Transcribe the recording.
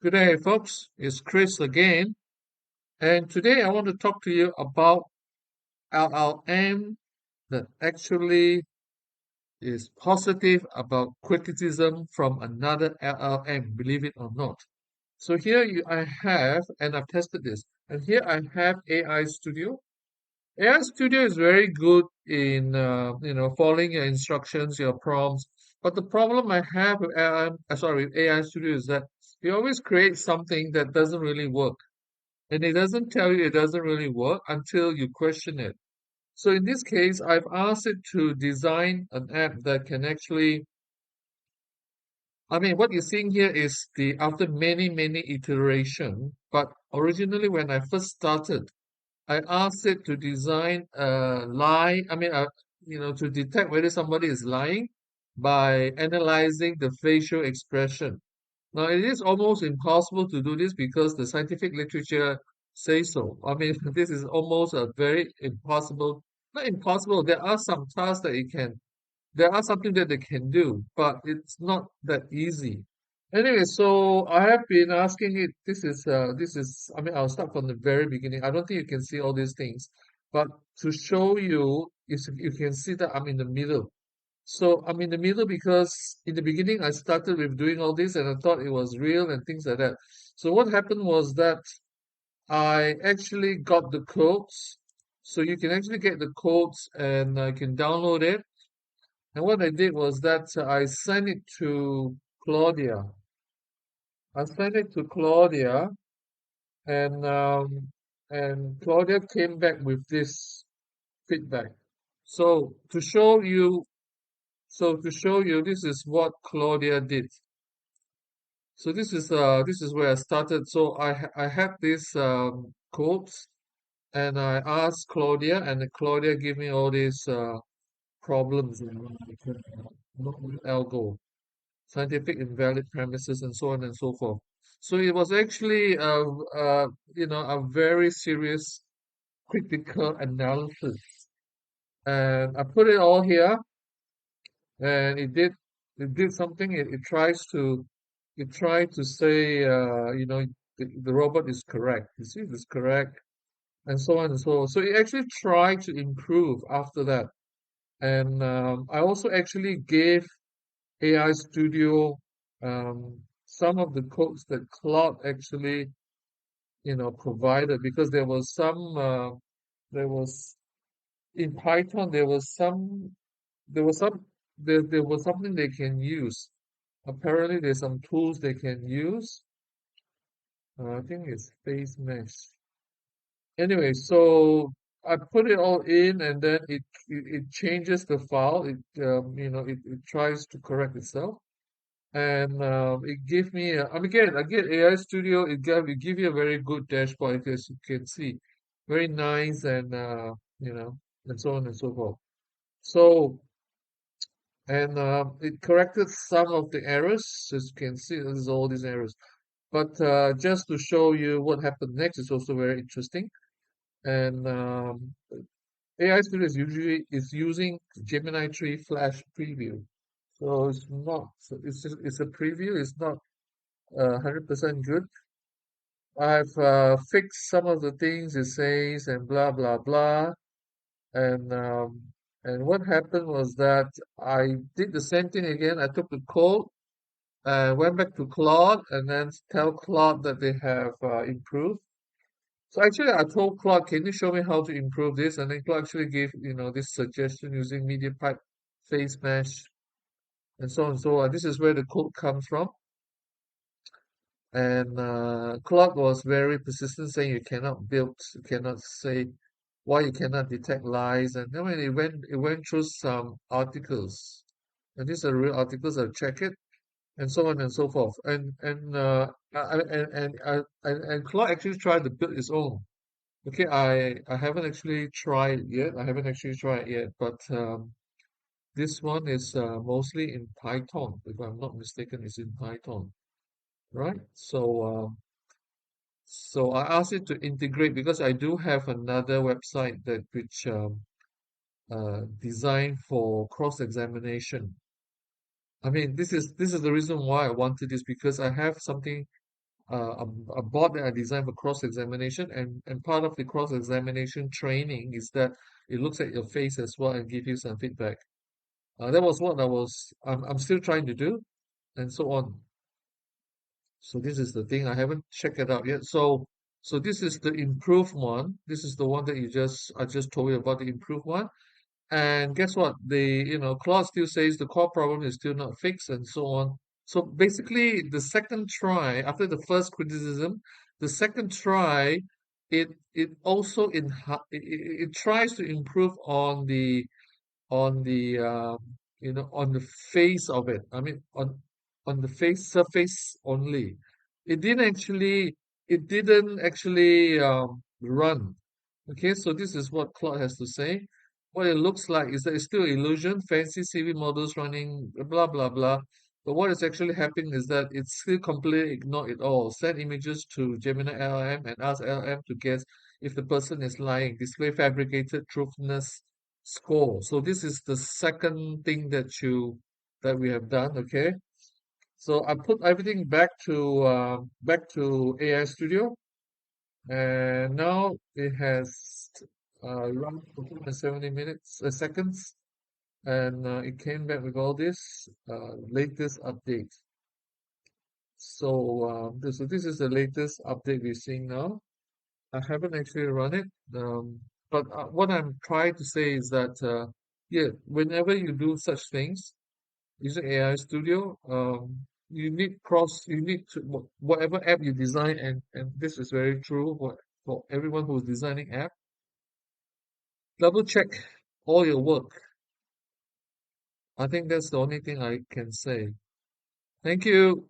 Good day, folks. It's Chris again, and today I want to talk to you about LLM that actually is positive about criticism from another LLM, believe it or not. So I have, and I've tested this, and here I have AI Studio. AI Studio is very good in following your instructions, your prompts. But the problem I have with with AI Studio is that it always creates something that doesn't really work. And it doesn't tell you it doesn't really work until you question it. So in this case, I've asked it to design an app that can actually, I mean, what you're seeing here is the after many iteration. But originally, when I first started, I asked it to design a lie. To detect whether somebody is lying by analyzing the facial expression. Now, it is almost impossible to do this because the scientific literature says so. I mean, this is almost a very impossible, not impossible. There are something that they can do, but it's not that easy. Anyway, so I have been asking it. I mean, I'll start from the very beginning. I don't think you can see all these things, but to show you, is you can see that I'm in the middle. So I'm in the middle because in the beginning I started with doing all this and I thought it was real and things like that. So what happened was that I actually got the codes. So you can actually get the codes and I can download it. And what I did was that I sent it to Claudia. I sent it to Claudia and Claudia came back with this feedback. So to show you, this is what Claudia did. So this is where I started. So I had this quotes and I asked Claudia and Claudia gave me all these problems in algo, scientific invalid premises and so on and so forth. So it was actually a very serious critical analysis. And I put it all here and it did something. It tried to say the robot is correct. You see, it's correct, and so on and so on. So it actually tried to improve after that. And I also actually gave AI Studio some of the codes that Claude actually provided because there was in Python there was some there was something they can use. Apparently, there's some tools they can use. I think it's face mesh. Anyway, so I put it all in, and then it changes the file. It tries to correct itself, and it gave me. Again, AI Studio. It give you a very good dashboard, as you can see, very nice, and and so on and so forth. So. And it corrected some of the errors, as you can see. There's all these errors. But just to show you what happened next is also very interesting. And AI Studio is using Gemini 3 Flash Preview. So it's not, so it's a preview. It's not 100% good. I've fixed some of the things it says and blah blah blah. And what happened was that I did the same thing again. I took the code, went back to Claude, and then tell Claude that they have improved. So actually, I told Claude, can you show me how to improve this? And then Claude actually gave, this suggestion using media pipe, face mesh, and so on and so on. This is where the code comes from. And Claude was very persistent, saying you cannot say why you cannot detect lies. And then when it went through some articles, and these are real articles. I've checked it, and so on and so forth. And Claude actually tried to build his own. Okay, I haven't actually tried it yet. I haven't actually tried it yet, but this one is mostly in Python. If I'm not mistaken, it's in Python, right? So I asked it to integrate because I do have another website that which designed for cross-examination. I mean, this is the reason why I wanted this because I have something. a bot that I designed for cross-examination, and part of the cross-examination training is that it looks at your face as well and give you some feedback. That was what I'm still trying to do, and so on. So this is the thing. I haven't checked it out yet. So this is the improved one. This is the one that I just told you about, the improved one. And guess what? Claude still says the core problem is still not fixed and so on. So basically, the second try, after the first criticism, the second try, it also it tries to improve on the on the face of it. I mean, on the face surface only. It didn't actually run. Okay, so this is what Claude has to say. What it looks like is that it's still illusion, fancy CV models running, blah blah blah. But what is actually happening is that it's still completely ignored it all. Send images to Gemini LLM and ask LLM to guess if the person is lying. Display fabricated truthfulness score. So this is the second thing that we have done. Okay, so I put everything back to AI Studio, and now it has run for 270 minutes seconds, and it came back with all this latest update. So this is the latest update we're seeing now. I haven't actually run it, but what I'm trying to say is that yeah, whenever you do such things using AI Studio, you need to whatever app you design, and this is very true for everyone who's designing app. Double check all your work. I think that's the only thing I can say. Thank you.